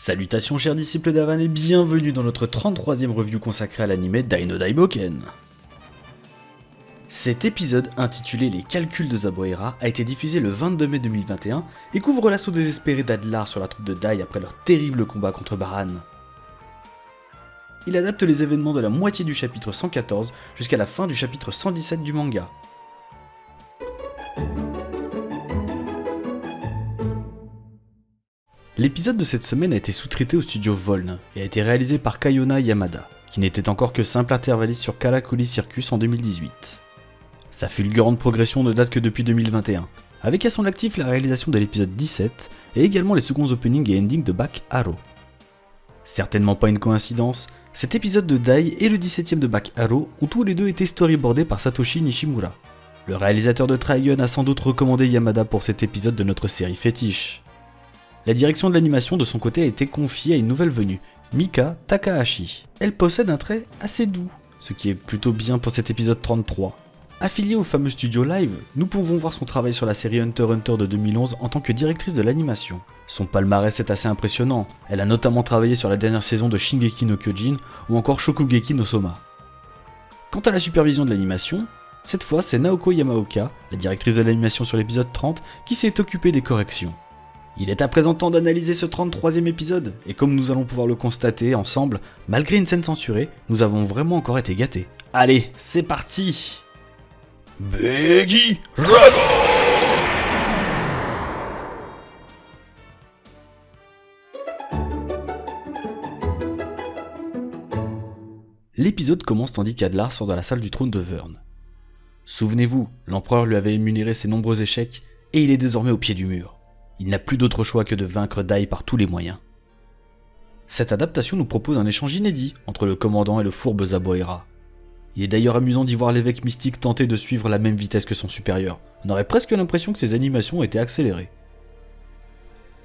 Salutations chers disciples d'Avan et bienvenue dans notre 33e review consacrée à l'anime Dai no Daiboken. Cet épisode, intitulé Les calculs de Zaboera, a été diffusé le 22 mai 2021 et couvre l'assaut désespéré d'Adlar sur la troupe de Dai après leur terrible combat contre Baran. Il adapte les événements de la moitié du chapitre 114 jusqu'à la fin du chapitre 117 du manga. L'épisode de cette semaine a été sous-traité au studio Voln et a été réalisé par Kayona Yamada, qui n'était encore que simple intervalliste sur Karakuri Circus en 2018. Sa fulgurante progression ne date que depuis 2021, avec à son actif la réalisation de l'épisode 17 et également les seconds openings et endings de Back Arrow. Certainement pas une coïncidence, cet épisode de Dai et le 17ème de Back Arrow ont tous les deux été storyboardés par Satoshi Nishimura. Le réalisateur de Trigun a sans doute recommandé Yamada pour cet épisode de notre série fétiche. La direction de l'animation de son côté a été confiée à une nouvelle venue, Mika Takahashi. Elle possède un trait assez doux, ce qui est plutôt bien pour cet épisode 33. Affiliée au fameux studio Live, nous pouvons voir son travail sur la série Hunter x Hunter de 2011 en tant que directrice de l'animation. Son palmarès est assez impressionnant, elle a notamment travaillé sur la dernière saison de Shingeki no Kyojin ou encore Shokugeki no Soma. Quant à la supervision de l'animation, cette fois c'est Naoko Yamaoka, la directrice de l'animation sur l'épisode 30, qui s'est occupée des corrections. Il est à présent temps d'analyser ce 33e épisode, et comme nous allons pouvoir le constater ensemble, malgré une scène censurée, nous avons vraiment encore été gâtés. Allez, c'est parti! Beggy Dragon! L'épisode commence tandis qu'Adlar sort de la salle du trône de Vern. Souvenez-vous, l'empereur lui avait énuméré ses nombreux échecs, et il est désormais au pied du mur. Il n'a plus d'autre choix que de vaincre Dai par tous les moyens. Cette adaptation nous propose un échange inédit entre le commandant et le fourbe Zaboera. Il est d'ailleurs amusant d'y voir l'évêque mystique tenter de suivre la même vitesse que son supérieur. On aurait presque l'impression que ses animations étaient accélérées.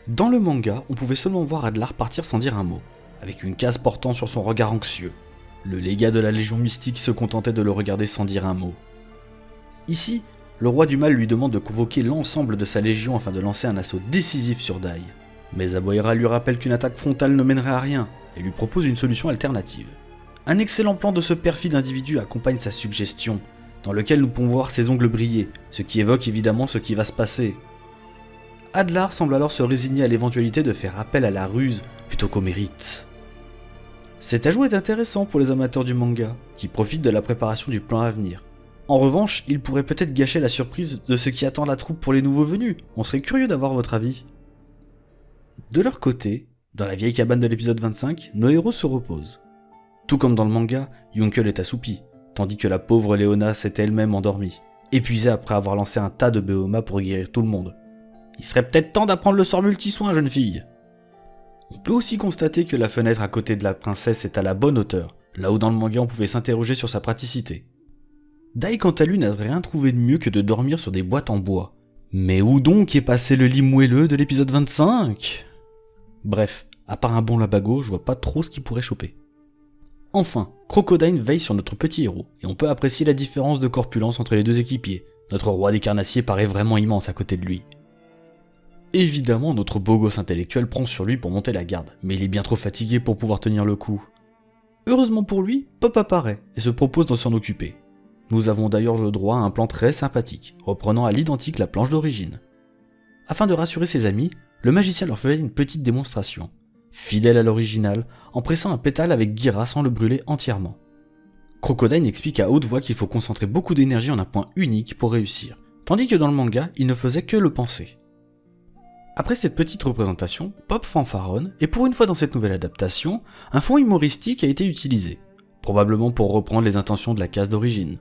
Dans le manga, on pouvait seulement voir Adlar partir sans dire un mot, avec une case portant sur son regard anxieux. Le légat de la Légion mystique se contentait de le regarder sans dire un mot. Ici, le roi du mal lui demande de convoquer l'ensemble de sa légion afin de lancer un assaut décisif sur Dai. Mais Zaboera lui rappelle qu'une attaque frontale ne mènerait à rien et lui propose une solution alternative. Un excellent plan de ce perfide individu accompagne sa suggestion, dans lequel nous pouvons voir ses ongles briller, ce qui évoque évidemment ce qui va se passer. Adlar semble alors se résigner à l'éventualité de faire appel à la ruse plutôt qu'au mérite. Cet ajout est intéressant pour les amateurs du manga, qui profitent de la préparation du plan à venir. En revanche, il pourrait peut-être gâcher la surprise de ce qui attend la troupe pour les nouveaux venus. On serait curieux d'avoir votre avis. De leur côté, dans la vieille cabane de l'épisode 25, nos héros se reposent. Tout comme dans le manga, Yunkel est assoupi, tandis que la pauvre Léona s'était elle-même endormie, épuisée après avoir lancé un tas de Beoma pour guérir tout le monde. Il serait peut-être temps d'apprendre le sort multisoin, jeune fille. On peut aussi constater que la fenêtre à côté de la princesse est à la bonne hauteur, là où dans le manga on pouvait s'interroger sur sa praticité. Dai quant à lui n'a rien trouvé de mieux que de dormir sur des boîtes en bois. Mais où donc est passé le lit moelleux de l'épisode 25 ? Bref, à part un bon labago, je vois pas trop ce qui pourrait choper. Enfin, Crocodile veille sur notre petit héros, et on peut apprécier la différence de corpulence entre les deux équipiers. Notre roi des carnassiers paraît vraiment immense à côté de lui. Évidemment, notre beau gosse intellectuel prend sur lui pour monter la garde, mais il est bien trop fatigué pour pouvoir tenir le coup. Heureusement pour lui, Pop apparaît et se propose de s'en occuper. Nous avons d'ailleurs le droit à un plan très sympathique, reprenant à l'identique la planche d'origine. Afin de rassurer ses amis, le magicien leur fait une petite démonstration, fidèle à l'original, en pressant un pétale avec Gira sans le brûler entièrement. Crocodile explique à haute voix qu'il faut concentrer beaucoup d'énergie en un point unique pour réussir, tandis que dans le manga, il ne faisait que le penser. Après cette petite représentation, Pop fanfaronne, et pour une fois dans cette nouvelle adaptation, un fond humoristique a été utilisé, probablement pour reprendre les intentions de la case d'origine.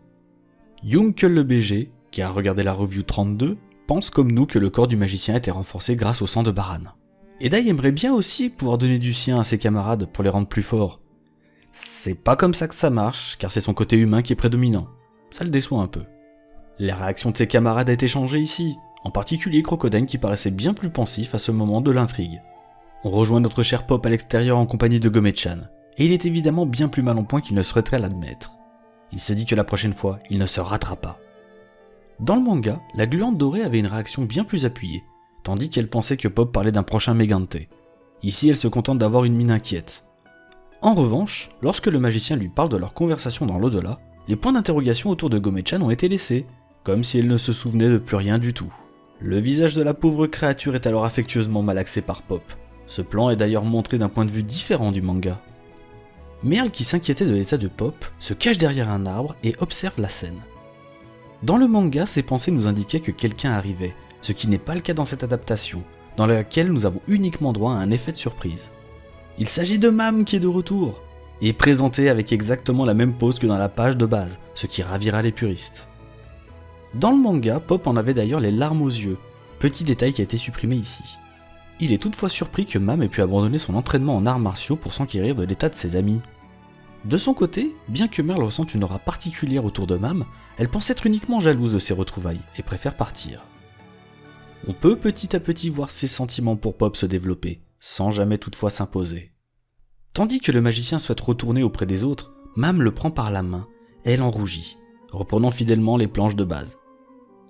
Yunkel le BG, qui a regardé la review 32, pense comme nous que le corps du magicien a été renforcé grâce au sang de Baran. Et Dai aimerait bien aussi pouvoir donner du sien à ses camarades pour les rendre plus forts. C'est pas comme ça que ça marche, car c'est son côté humain qui est prédominant. Ça le déçoit un peu. La réaction de ses camarades a été changée ici, en particulier Crocodile qui paraissait bien plus pensif à ce moment de l'intrigue. On rejoint notre cher Pop à l'extérieur en compagnie de Gome-chan, et il est évidemment bien plus mal en point qu'il ne souhaiterait l'admettre. Il se dit que la prochaine fois, il ne se ratera pas. Dans le manga, la gluante dorée avait une réaction bien plus appuyée, tandis qu'elle pensait que Pop parlait d'un prochain Megante. Ici, elle se contente d'avoir une mine inquiète. En revanche, lorsque le magicien lui parle de leur conversation dans l'au-delà, les points d'interrogation autour de Gome-chan ont été laissés, comme si elle ne se souvenait de plus rien du tout. Le visage de la pauvre créature est alors affectueusement malaxé par Pop. Ce plan est d'ailleurs montré d'un point de vue différent du manga. Merle, qui s'inquiétait de l'état de Pop, se cache derrière un arbre et observe la scène. Dans le manga, ses pensées nous indiquaient que quelqu'un arrivait, ce qui n'est pas le cas dans cette adaptation, dans laquelle nous avons uniquement droit à un effet de surprise. Il s'agit de Mam qui est de retour, et présenté avec exactement la même pose que dans la page de base, ce qui ravira les puristes. Dans le manga, Pop en avait d'ailleurs les larmes aux yeux, petit détail qui a été supprimé ici. Il est toutefois surpris que Mam ait pu abandonner son entraînement en arts martiaux pour s'enquérir de l'état de ses amis. De son côté, bien que Merle ressente une aura particulière autour de Mam, elle pense être uniquement jalouse de ses retrouvailles et préfère partir. On peut petit à petit voir ses sentiments pour Pop se développer, sans jamais toutefois s'imposer. Tandis que le magicien souhaite retourner auprès des autres, Mam le prend par la main, et elle en rougit, reprenant fidèlement les planches de base.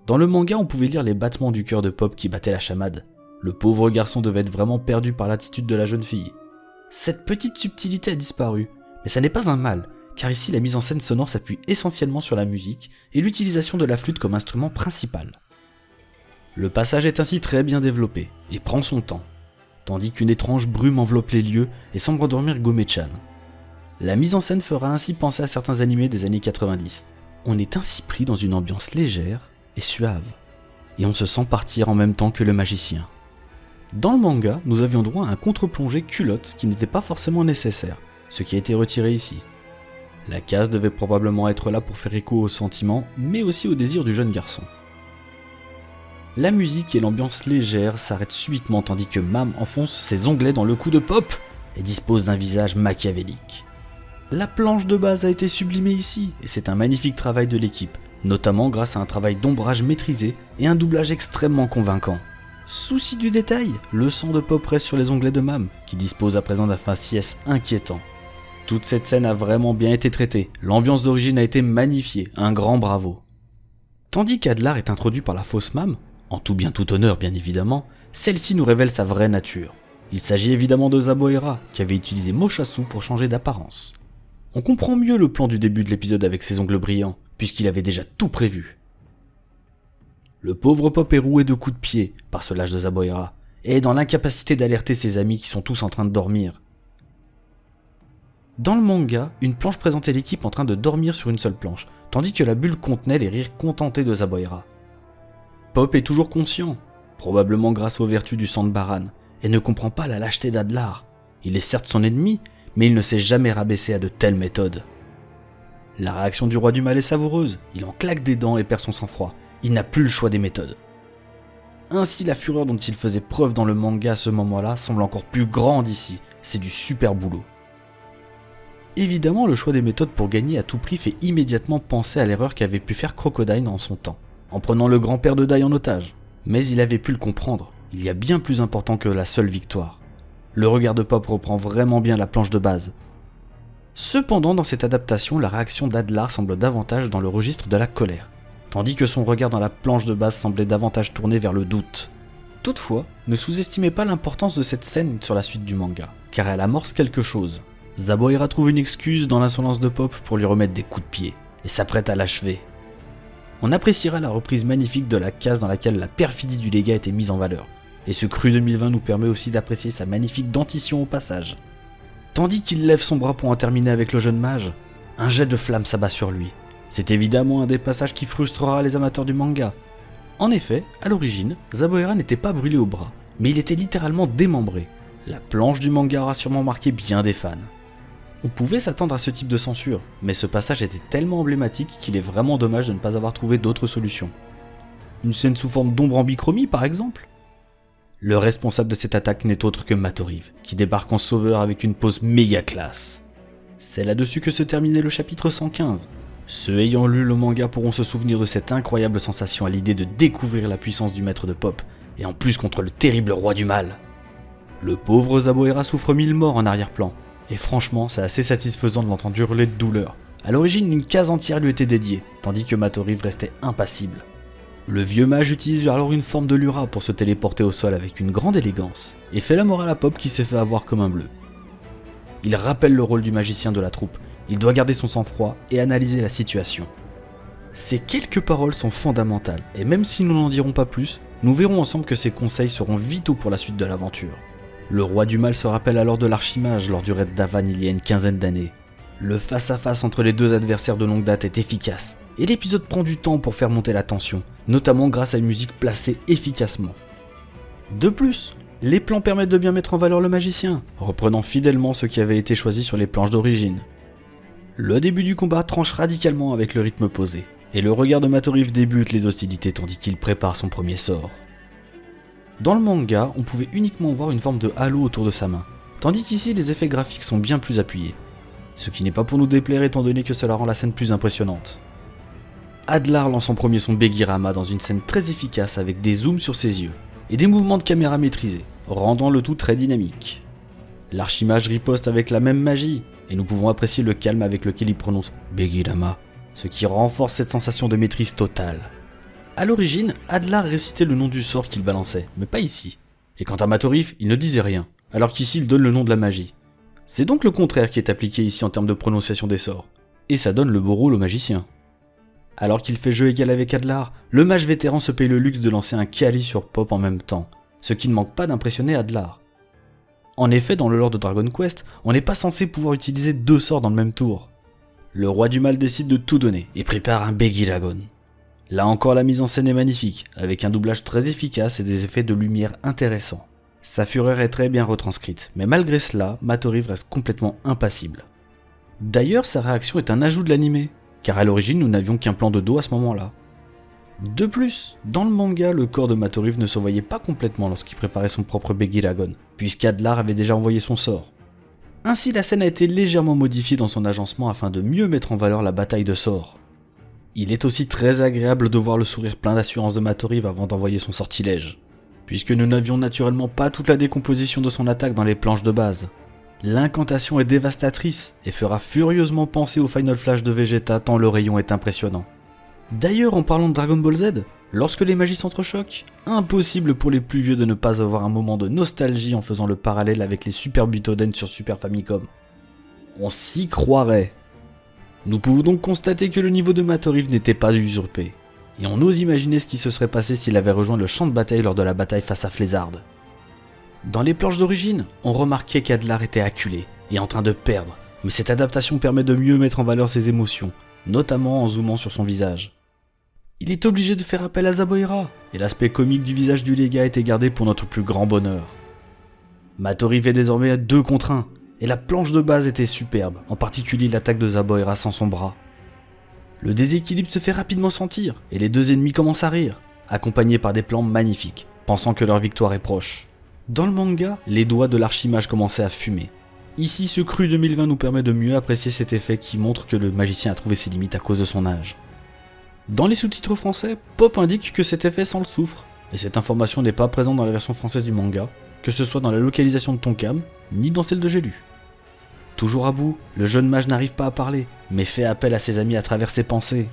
Dans le manga, on pouvait lire les battements du cœur de Pop qui battait la chamade. Le pauvre garçon devait être vraiment perdu par l'attitude de la jeune fille. Cette petite subtilité a disparu, mais ça n'est pas un mal, car ici la mise en scène sonore s'appuie essentiellement sur la musique et l'utilisation de la flûte comme instrument principal. Le passage est ainsi très bien développé, et prend son temps, tandis qu'une étrange brume enveloppe les lieux et semble endormir Gome-chan. La mise en scène fera ainsi penser à certains animés des années 90. On est ainsi pris dans une ambiance légère et suave, et on se sent partir en même temps que le magicien. Dans le manga, nous avions droit à un contre-plongé culotte qui n'était pas forcément nécessaire, ce qui a été retiré ici. La case devait probablement être là pour faire écho aux sentiments, mais aussi aux désirs du jeune garçon. La musique et l'ambiance légère s'arrêtent subitement tandis que Mam enfonce ses onglets dans le cou de Pop et dispose d'un visage machiavélique. La planche de base a été sublimée ici, et c'est un magnifique travail de l'équipe, notamment grâce à un travail d'ombrage maîtrisé et un doublage extrêmement convaincant. Souci du détail, le sang de Pop reste sur les onglets de Mam, qui dispose à présent d'un faciès inquiétant. Toute cette scène a vraiment bien été traitée, l'ambiance d'origine a été magnifiée, un grand bravo. Tandis qu'Adlar est introduit par la fausse Mam, en tout bien tout honneur bien évidemment, celle-ci nous révèle sa vraie nature. Il s'agit évidemment de Zaboera, qui avait utilisé Moshasu pour changer d'apparence. On comprend mieux le plan du début de l'épisode avec ses ongles brillants, puisqu'il avait déjà tout prévu. Le pauvre Pop est roué de coups de pied par ce lâche de Zaboera, et est dans l'incapacité d'alerter ses amis qui sont tous en train de dormir. Dans le manga, une planche présentait l'équipe en train de dormir sur une seule planche, tandis que la bulle contenait les rires contentés de Zaboera. Pop est toujours conscient, probablement grâce aux vertus du sang de Baran, et ne comprend pas la lâcheté d'Adlar. Il est certes son ennemi, mais il ne s'est jamais rabaissé à de telles méthodes. La réaction du roi du mal est savoureuse, il en claque des dents et perd son sang-froid, il n'a plus le choix des méthodes. Ainsi la fureur dont il faisait preuve dans le manga à ce moment-là semble encore plus grande ici, c'est du super boulot. Évidemment, le choix des méthodes pour gagner à tout prix fait immédiatement penser à l'erreur qu'avait pu faire Crocodile en son temps, en prenant le grand-père de Dai en otage. Mais il avait pu le comprendre, il y a bien plus important que la seule victoire. Le regard de Pop reprend vraiment bien la planche de base. Cependant, dans cette adaptation, la réaction d'Adlar semble davantage dans le registre de la colère, tandis que son regard dans la planche de base semblait davantage tourné vers le doute. Toutefois, ne sous-estimez pas l'importance de cette scène sur la suite du manga, car elle amorce quelque chose. Zaboera trouve une excuse dans l'insolence de Pop pour lui remettre des coups de pied, et s'apprête à l'achever. On appréciera la reprise magnifique de la case dans laquelle la perfidie du légat était mise en valeur, et ce cru 2020 nous permet aussi d'apprécier sa magnifique dentition au passage. Tandis qu'il lève son bras pour en terminer avec le jeune mage, un jet de flamme s'abat sur lui. C'est évidemment un des passages qui frustrera les amateurs du manga. En effet, à l'origine, Zaboera n'était pas brûlé au bras, mais il était littéralement démembré. La planche du manga aura sûrement marqué bien des fans. On pouvait s'attendre à ce type de censure, mais ce passage était tellement emblématique qu'il est vraiment dommage de ne pas avoir trouvé d'autres solutions. Une scène sous forme d'ombre en bichromie par exemple ? Le responsable de cette attaque n'est autre que Matorive, qui débarque en sauveur avec une pose méga classe. C'est là-dessus que se terminait le chapitre 115. Ceux ayant lu le manga pourront se souvenir de cette incroyable sensation à l'idée de découvrir la puissance du maître de Pop, et en plus contre le terrible roi du mal. Le pauvre Zaboera souffre 1000 morts en arrière-plan, et franchement c'est assez satisfaisant de l'entendre hurler de douleur. A l'origine, une case entière lui était dédiée, tandis que Matorive restait impassible. Le vieux mage utilise alors une forme de Lura pour se téléporter au sol avec une grande élégance, et fait la morale à Pop qui s'est fait avoir comme un bleu. Il rappelle le rôle du magicien de la troupe, il doit garder son sang-froid et analyser la situation. Ces quelques paroles sont fondamentales, et même si nous n'en dirons pas plus, nous verrons ensemble que ces conseils seront vitaux pour la suite de l'aventure. Le roi du mal se rappelle alors de l'archimage lors du raid d'Avan il y a une quinzaine d'années. Le face-à-face entre les deux adversaires de longue date est efficace, et l'épisode prend du temps pour faire monter la tension, notamment grâce à une musique placée efficacement. De plus, les plans permettent de bien mettre en valeur le magicien, reprenant fidèlement ce qui avait été choisi sur les planches d'origine. Le début du combat tranche radicalement avec le rythme posé, et le regard de Matoriv débute les hostilités tandis qu'il prépare son premier sort. Dans le manga, on pouvait uniquement voir une forme de halo autour de sa main, tandis qu'ici les effets graphiques sont bien plus appuyés, ce qui n'est pas pour nous déplaire étant donné que cela rend la scène plus impressionnante. Adlar lance en premier son Begirama dans une scène très efficace avec des zooms sur ses yeux, et des mouvements de caméra maîtrisés, rendant le tout très dynamique. L'archimage riposte avec la même magie, et nous pouvons apprécier le calme avec lequel il prononce Begirama, ce qui renforce cette sensation de maîtrise totale. A l'origine, Adlar récitait le nom du sort qu'il balançait, mais pas ici. Et quant à Matoriv, il ne disait rien, alors qu'ici il donne le nom de la magie. C'est donc le contraire qui est appliqué ici en termes de prononciation des sorts, et ça donne le beau rôle au magicien. Alors qu'il fait jeu égal avec Adlar, le mage vétéran se paye le luxe de lancer un Kali sur Pop en même temps, ce qui ne manque pas d'impressionner Adlar. En effet, dans le lore de Dragon Quest, on n'est pas censé pouvoir utiliser deux sorts dans le même tour. Le roi du mal décide de tout donner et prépare un Begiragon. Là encore, la mise en scène est magnifique, avec un doublage très efficace et des effets de lumière intéressants. Sa fureur est très bien retranscrite, mais malgré cela, Matoriv reste complètement impassible. D'ailleurs, sa réaction est un ajout de l'anime, car à l'origine nous n'avions qu'un plan de dos à ce moment-là. De plus, dans le manga, le corps de Matoriv ne se voyait pas complètement lorsqu'il préparait son propre Begiragon, puisqu'Adlar avait déjà envoyé son sort. Ainsi, la scène a été légèrement modifiée dans son agencement afin de mieux mettre en valeur la bataille de sorts. Il est aussi très agréable de voir le sourire plein d'assurance de Matoriv avant d'envoyer son sortilège, puisque nous n'avions naturellement pas toute la décomposition de son attaque dans les planches de base. L'incantation est dévastatrice et fera furieusement penser au Final Flash de Vegeta tant le rayon est impressionnant. D'ailleurs, en parlant de Dragon Ball Z, lorsque les magies s'entrechoquent, impossible pour les plus vieux de ne pas avoir un moment de nostalgie en faisant le parallèle avec les Super Butoden sur Super Famicom. On s'y croirait. Nous pouvons donc constater que le niveau de Matoriv n'était pas usurpé, et on ose imaginer ce qui se serait passé s'il avait rejoint le champ de bataille lors de la bataille face à Flézard. Dans les planches d'origine, on remarquait qu'Adlar était acculé et en train de perdre, mais cette adaptation permet de mieux mettre en valeur ses émotions, notamment en zoomant sur son visage. Il est obligé de faire appel à Zaboira, et l'aspect comique du visage du légat a été gardé pour notre plus grand bonheur. Matoriv est désormais à 2 contre 1, et la planche de base était superbe, en particulier l'attaque de Zaboira sans son bras. Le déséquilibre se fait rapidement sentir, et les deux ennemis commencent à rire, accompagnés par des plans magnifiques, pensant que leur victoire est proche. Dans le manga, les doigts de l'archimage commençaient à fumer. Ici, ce cru 2020 nous permet de mieux apprécier cet effet qui montre que le magicien a trouvé ses limites à cause de son âge. Dans les sous-titres français, Pop indique que cet effet sent le soufre, et cette information n'est pas présente dans la version française du manga, que ce soit dans la localisation de Tonkam, ni dans celle de J'ai lu. Toujours à bout, le jeune mage n'arrive pas à parler, mais fait appel à ses amis à travers ses pensées.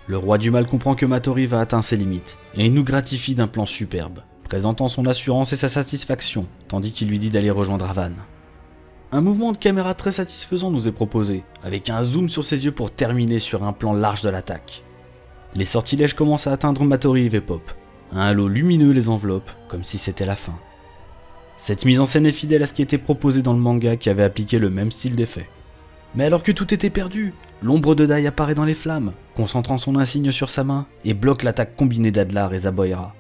Le roi du mal comprend que Matoriv a atteint ses limites, et il nous gratifie d'un plan superbe, présentant son assurance et sa satisfaction, tandis qu'il lui dit d'aller rejoindre Avan. Un mouvement de caméra très satisfaisant nous est proposé, avec un zoom sur ses yeux pour terminer sur un plan large de l'attaque. Les sortilèges commencent à atteindre Matoriv et Pop. Un halo lumineux les enveloppe, comme si c'était la fin. Cette mise en scène est fidèle à ce qui était proposé dans le manga qui avait appliqué le même style d'effet. Mais alors que tout était perdu, l'ombre de Dai apparaît dans les flammes, concentrant son insigne sur sa main, et bloque l'attaque combinée d'Adlar et Zaboira.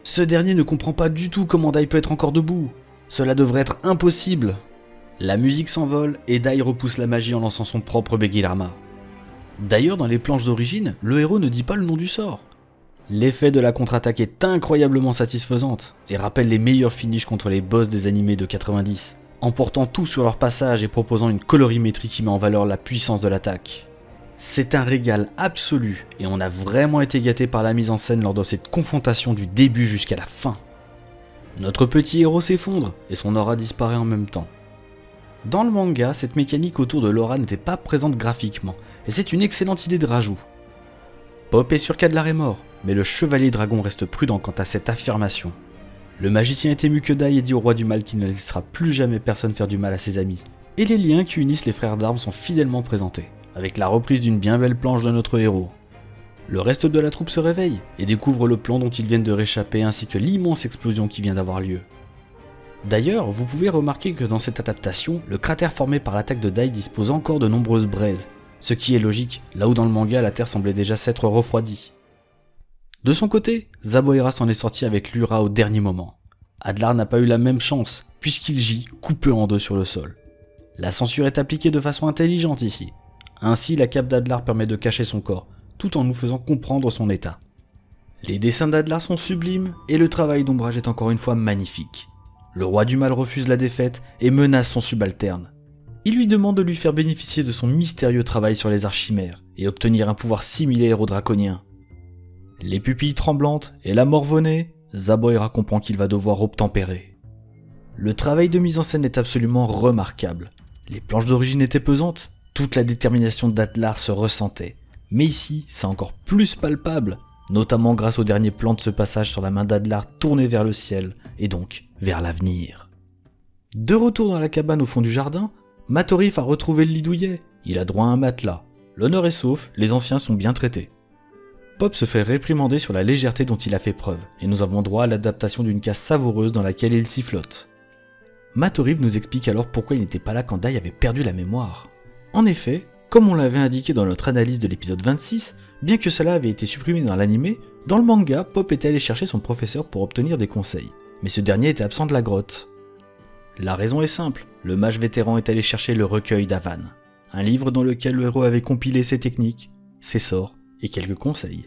Ce dernier ne comprend pas du tout comment Dai peut être encore debout. Cela devrait être impossible. La musique s'envole et Dai repousse la magie en lançant son propre Begirama. D'ailleurs, dans les planches d'origine, le héros ne dit pas le nom du sort. L'effet de la contre-attaque est incroyablement satisfaisante et rappelle les meilleurs finishes contre les boss des animés de 90, emportant tout sur leur passage et proposant une colorimétrie qui met en valeur la puissance de l'attaque. C'est un régal absolu et on a vraiment été gâté par la mise en scène lors de cette confrontation du début jusqu'à la fin. Notre petit héros s'effondre et son aura disparaît en même temps. Dans le manga, cette mécanique autour de l'aura n'était pas présente graphiquement, et c'est une excellente idée de rajout. Pop est sûr qu'Adlar est mort, mais le chevalier dragon reste prudent quant à cette affirmation. Le magicien est ému que Dai ait dit au roi du mal qu'il ne laissera plus jamais personne faire du mal à ses amis, et les liens qui unissent les frères d'armes sont fidèlement présentés, avec la reprise d'une bien belle planche de notre héros. Le reste de la troupe se réveille et découvre le plan dont ils viennent de réchapper ainsi que l'immense explosion qui vient d'avoir lieu. D'ailleurs, vous pouvez remarquer que dans cette adaptation, le cratère formé par l'attaque de Dai dispose encore de nombreuses braises, ce qui est logique, là où dans le manga la terre semblait déjà s'être refroidie. De son côté, Zaboira s'en est sorti avec Lura au dernier moment. Adlar n'a pas eu la même chance, puisqu'il gît coupé en deux sur le sol. La censure est appliquée de façon intelligente ici. Ainsi, la cape d'Adlar permet de cacher son corps, tout en nous faisant comprendre son état. Les dessins d'Adlar sont sublimes, et le travail d'ombrage est encore une fois magnifique. Le roi du mal refuse la défaite et menace son subalterne. Il lui demande de lui faire bénéficier de son mystérieux travail sur les archimères, et obtenir un pouvoir similaire au draconien. Les pupilles tremblantes et la morvonnée, Zaboira comprend qu'il va devoir obtempérer. Le travail de mise en scène est absolument remarquable. Les planches d'origine étaient pesantes, toute la détermination d'Adlar se ressentait. Mais ici, c'est encore plus palpable, notamment grâce au dernier plan de ce passage sur la main d'Adlar tournée vers le ciel, et donc vers l'avenir. De retour dans la cabane au fond du jardin, Matorif a retrouvé le lit douillet. Il a droit à un matelas. L'honneur est sauf, les anciens sont bien traités. Pop se fait réprimander sur la légèreté dont il a fait preuve, et nous avons droit à l'adaptation d'une case savoureuse dans laquelle il sifflote. Matorif nous explique alors pourquoi il n'était pas là quand Dai avait perdu la mémoire. En effet, comme on l'avait indiqué dans notre analyse de l'épisode 26, bien que cela avait été supprimé dans l'anime, dans le manga, Pop était allé chercher son professeur pour obtenir des conseils, mais ce dernier était absent de la grotte. La raison est simple, le mage vétéran est allé chercher le recueil d'Avan, un livre dans lequel le héros avait compilé ses techniques, ses sorts et quelques conseils.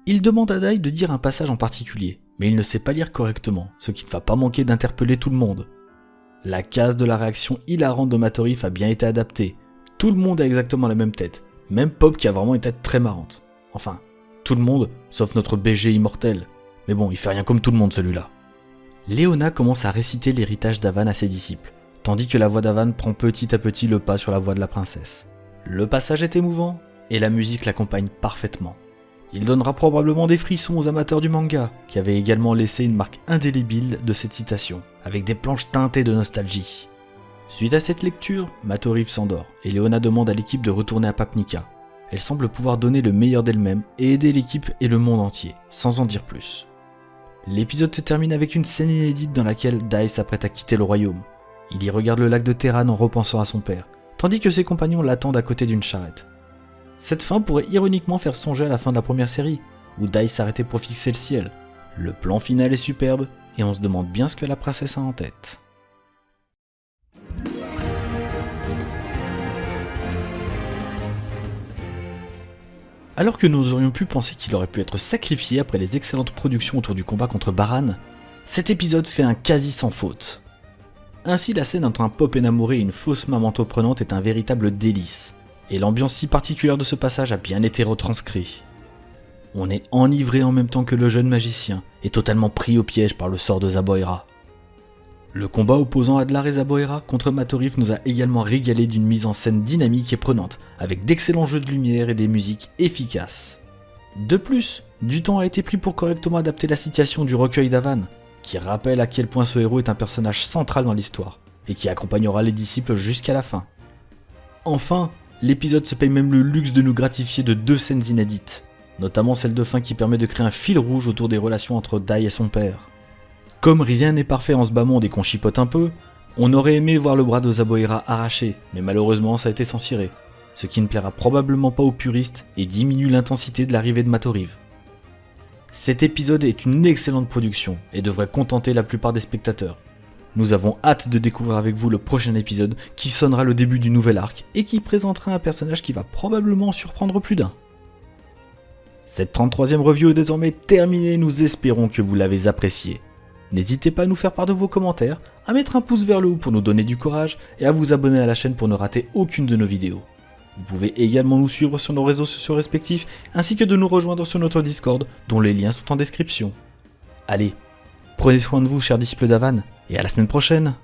Il demande à Dai de dire un passage en particulier, mais il ne sait pas lire correctement, ce qui ne va pas manquer d'interpeller tout le monde. La case de la réaction hilarante de Matorif a bien été adaptée, tout le monde a exactement la même tête, même Pop qui a vraiment une tête très marrante. Enfin, tout le monde, sauf notre BG immortel, mais bon, il fait rien comme tout le monde celui-là. Léona commence à réciter l'héritage d'Avan à ses disciples, tandis que la voix d'Avan prend petit à petit le pas sur la voix de la princesse. Le passage est émouvant, et la musique l'accompagne parfaitement. Il donnera probablement des frissons aux amateurs du manga, qui avaient également laissé une marque indélébile de cette citation, avec des planches teintées de nostalgie. Suite à cette lecture, Matorif s'endort, et Léona demande à l'équipe de retourner à Papnica. Elle semble pouvoir donner le meilleur d'elle-même et aider l'équipe et le monde entier, sans en dire plus. L'épisode se termine avec une scène inédite dans laquelle Dai s'apprête à quitter le royaume. Il y regarde le lac de Terran en repensant à son père, tandis que ses compagnons l'attendent à côté d'une charrette. Cette fin pourrait ironiquement faire songer à la fin de la première série, où Dai s'arrêtait pour fixer le ciel. Le plan final est superbe, et on se demande bien ce que la princesse a en tête. Alors que nous aurions pu penser qu'il aurait pu être sacrifié après les excellentes productions autour du combat contre Baran, cet épisode fait un quasi sans faute. Ainsi, la scène entre un Pop énamouré et une fausse maman prenante est un véritable délice, et l'ambiance si particulière de ce passage a bien été retranscrit. On est enivré en même temps que le jeune magicien, et totalement pris au piège par le sort de Zaboira. Le combat opposant Adlar et Zaboira contre Matorif nous a également régalé d'une mise en scène dynamique et prenante, avec d'excellents jeux de lumière et des musiques efficaces. De plus, du temps a été pris pour correctement adapter la citation du recueil d'Avan, qui rappelle à quel point ce héros est un personnage central dans l'histoire, et qui accompagnera les disciples jusqu'à la fin. Enfin, l'épisode se paye même le luxe de nous gratifier de 2 scènes inédites, notamment celle de fin qui permet de créer un fil rouge autour des relations entre Dai et son père. Comme rien n'est parfait en ce bas monde et qu'on chipote un peu, on aurait aimé voir le bras de Zaboira arraché, mais malheureusement ça a été censuré, ce qui ne plaira probablement pas aux puristes et diminue l'intensité de l'arrivée de Matorif. Cet épisode est une excellente production et devrait contenter la plupart des spectateurs. Nous avons hâte de découvrir avec vous le prochain épisode qui sonnera le début du nouvel arc et qui présentera un personnage qui va probablement surprendre plus d'un. Cette 33e review est désormais terminée, nous espérons que vous l'avez appréciée. N'hésitez pas à nous faire part de vos commentaires, à mettre un pouce vers le haut pour nous donner du courage et à vous abonner à la chaîne pour ne rater aucune de nos vidéos. Vous pouvez également nous suivre sur nos réseaux sociaux respectifs ainsi que de nous rejoindre sur notre Discord dont les liens sont en description. Allez, prenez soin de vous chers disciples d'Avan et à la semaine prochaine.